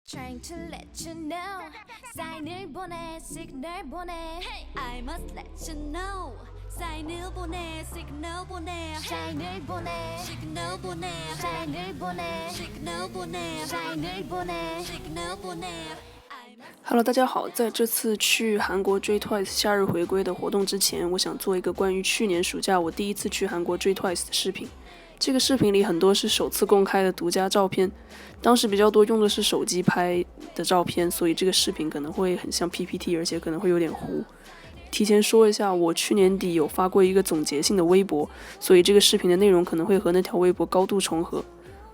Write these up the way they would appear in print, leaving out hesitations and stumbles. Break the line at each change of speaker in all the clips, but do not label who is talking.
Trying to let you know 사인을 보내 시그널 보내 I must let you know 사인을 보내 시그널 보내 사인을 보내 시그널 보내 사인을 보내 시그널 보내 사인을 보내 시그널 보내
Hello， 大家好，在这次去韩国追 TWICE 夏日回归的活动之前，我想做一个关于去年暑假我第一次去韩国追 TWICE 的视频。这个视频里很多是首次公开的独家照片，当时比较多用的是手机拍的照片，所以这个视频可能会很像 PPT， 而且可能会有点糊。提前说一下，我去年底有发过一个总结性的微博，所以这个视频的内容可能会和那条微博高度重合。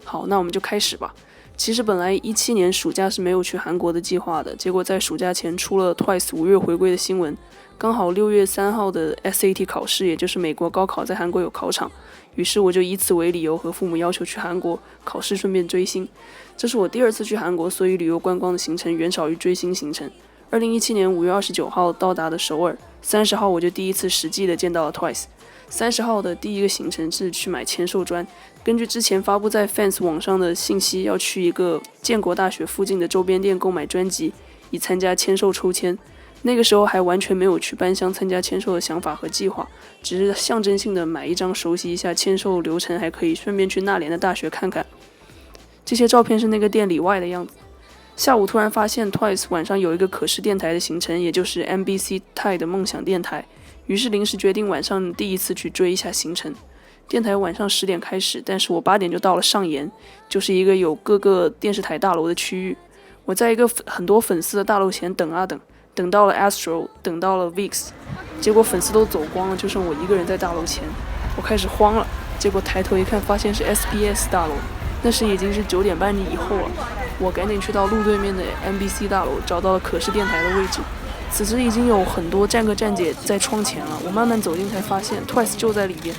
好，那我们就开始吧。其实本来17年暑假是没有去韩国的计划的，结果在暑假前出了 TWICE 5月回归的新闻，刚好6月3号的 SAT 考试，也就是美国高考在韩国有考场，于是我就以此为理由和父母要求去韩国考试，顺便追星。这是我第2次去韩国，所以旅游观光的行程远少于追星行程。2017年5月29号到达的首尔，30号我就第一次实际的见到了 TWICE。30号的第一个行程是去买签售专，根据之前发布在 Fans 网上的信息，要去一个建国大学附近的周边店购买专辑，以参加签售抽签。那个时候还完全没有去班厢参加签售的想法和计划，只是象征性的买一张熟悉一下签售流程，还可以顺便去那联的大学看看。这些照片是那个店里外的样子。下午突然发现 TWICE 晚上有一个可视电台的行程，也就是 MBC TAI 的梦想电台，于是临时决定晚上第一次去追一下行程。电台晚上10点开始，但是我8点就到了上岩，就是一个有各个电视台大楼的区域。我在一个很多粉丝的大楼前等啊等，等到了 Astro， 等到了 VIX， 结果粉丝都走光了，就剩我一个人在大楼前。我开始慌了，结果抬头一看，发现是 SBS 大楼，那时已经是9点半以后了。我赶紧去到路对面的 MBC 大楼，找到了可视电台的位置。此时已经有很多站哥站姐在窗前了，我慢慢走近才发现 TWICE 就在里边。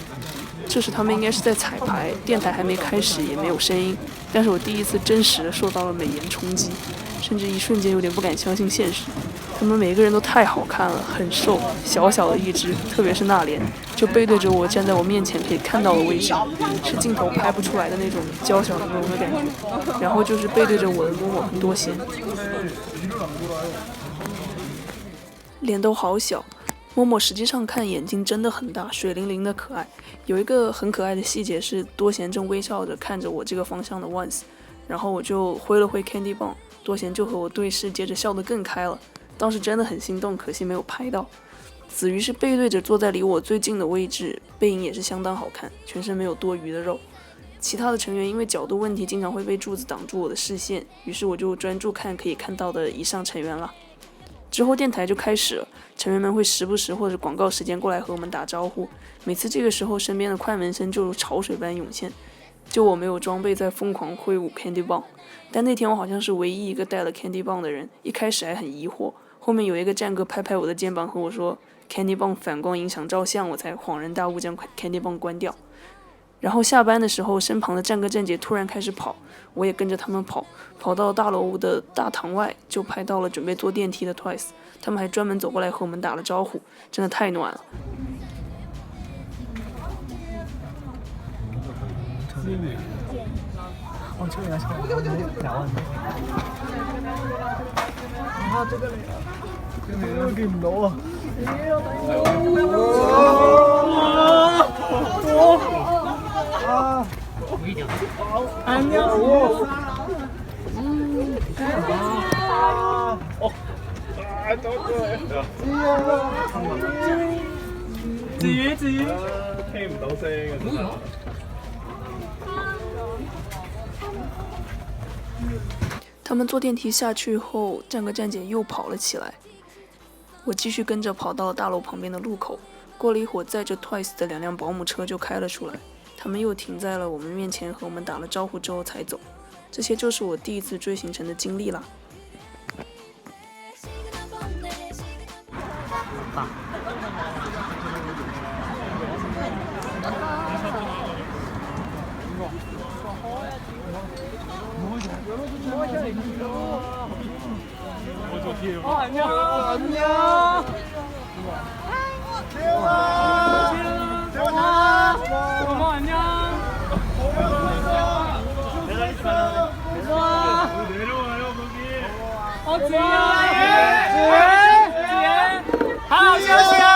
这时他们应该是在彩排，电台还没开始，也没有声音，但是我第一次真实的受到了美颜冲击，甚至一瞬间有点不敢相信现实。他们每个人都太好看了，很瘦，小小的一只，特别是那联，就背对着我站在我面前可以看到的位置，是镜头拍不出来的那种娇小玲珑的感觉。然后就是背对着我的嬷嬷跟多贤，脸都好小。嬷嬷实际上看眼睛真的很大，水灵灵的可爱。有一个很可爱的细节是多贤正微笑着看着我这个方向的 Once， 然后我就挥了挥 Candy 棒，多贤就和我对视，接着笑得更开了。当时真的很心动，可惜没有拍到。子瑜是背对着坐在离我最近的位置，背影也是相当好看，全身没有多余的肉。其他的成员因为角度问题经常会被柱子挡住我的视线，于是我就专注看可以看到的以上成员了。之后电台就开始了，成员们会时不时或者广告时间过来和我们打招呼，每次这个时候身边的快门声就如潮水般涌现，就我没有装备在疯狂挥舞 Candy 棒，但那天我好像是唯一一个带了 Candy 棒的人，一开始还很疑惑，后面有一个站哥拍拍我的肩膀和我说 Candy 棒反光影响照相，我才恍然大悟将 Candy 棒关掉。然后下班的时候，身旁的站哥站姐突然开始跑，我也跟着他们跑，跑到大楼的大堂外，就拍到了准备坐电梯的 TWICE， 他们还专门走过来和我们打了招呼，真的太暖了。
子瑜，聽唔到聲嘅真係。
他们坐电梯下去后，站哥站姐又跑了起来。我继续跟着跑到了大楼旁边的路口，过了一会儿，载着 TWICE 的2辆保姆车就开了出来。他们又停在了我们面前，和我们打了招呼之后才走。这些就是我第一次追行程的经历啦。
안녕. 재원아. 고모 안녕. 내려와요 거기. 子瑜，好好休息啊！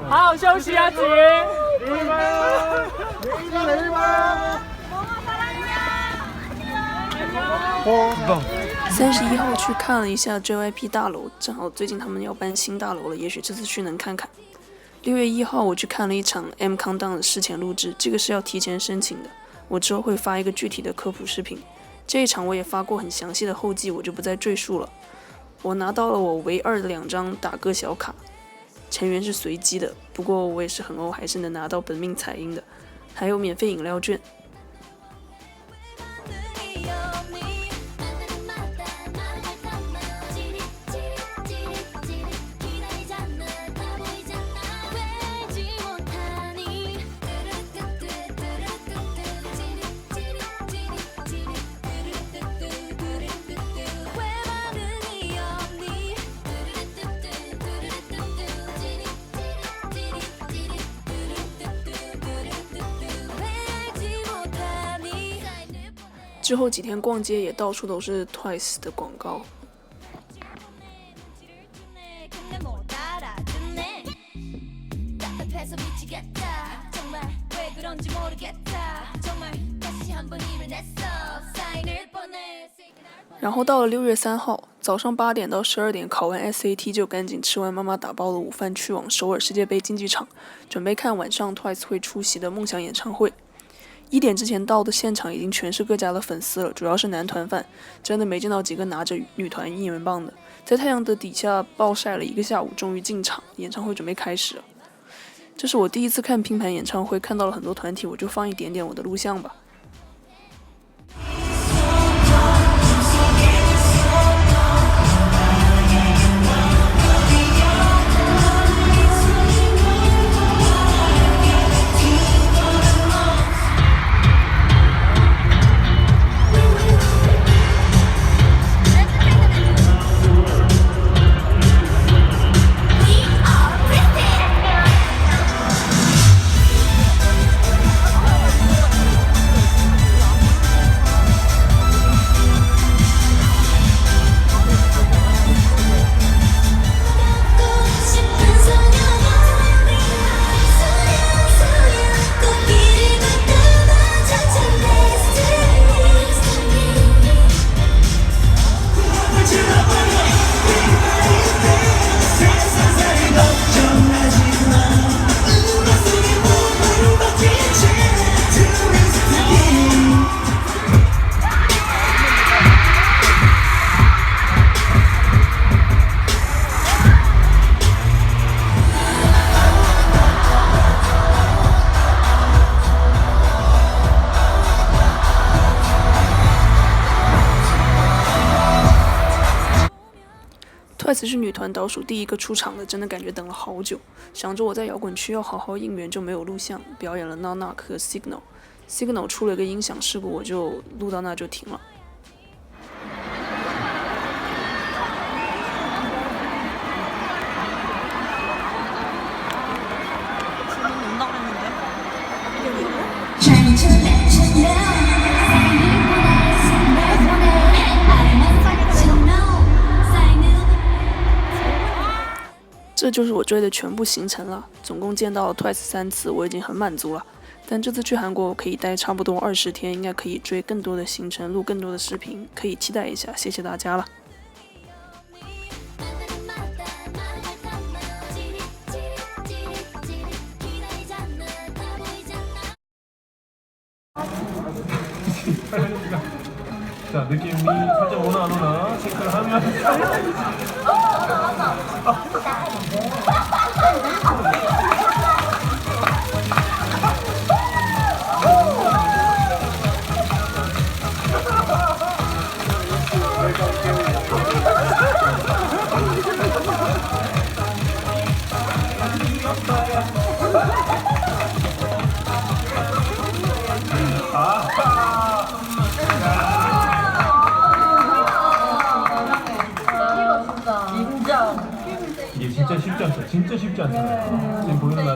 好好休息啊，子瑜。
31号去看了一下 JYP 大楼，正好最近他们要搬新大楼了，也许这次去能看看。6月1号我去看了一场 M Countdown 的事前录制，这个是要提前申请的，我之后会发一个具体的科普视频。这一场我也发过很详细的后记，我就不再赘述了。我拿到了我唯二的2张打歌小卡，成员是随机的，不过我也是很欧，还是能拿到本命彩音的，还有免费饮料券。之后几天逛街也到处都是 TWICE 的广告。然后到了6月3号，早上8点到12点考完 SAT 就赶紧吃完妈妈打包的午饭，去往首尔世界杯竞技场，准备看晚上 TWICE 会出席的梦想演唱会。1点之前到的现场已经全是各家的粉丝了，主要是男团饭，真的没见到几个拿着女团应援棒的。在太阳的底下暴晒了1个下午，终于进场，演唱会准备开始了。这是我第一次看拼盘演唱会，看到了很多团体，我就放一点点我的录像吧。TWICE 是女团倒数第一个出场的，真的感觉等了好久。想着我在摇滚区要好好应援，就没有录像，表演了 Knock Knock 和 Signal。Signal 出了个音响事故，我就录到那就停了。这就是我追的全部行程了，总共见到了 TWICE 3次，我已经很满足了。但这次去韩国我可以待差不多20天，应该可以追更多的行程，录更多的视频，可以期待一下，谢谢大家了。
자, 느낌이 살짝 오나 안 오나 체크를 하면 이게 진짜 쉽지 않다. 진짜 쉽지 않잖아요.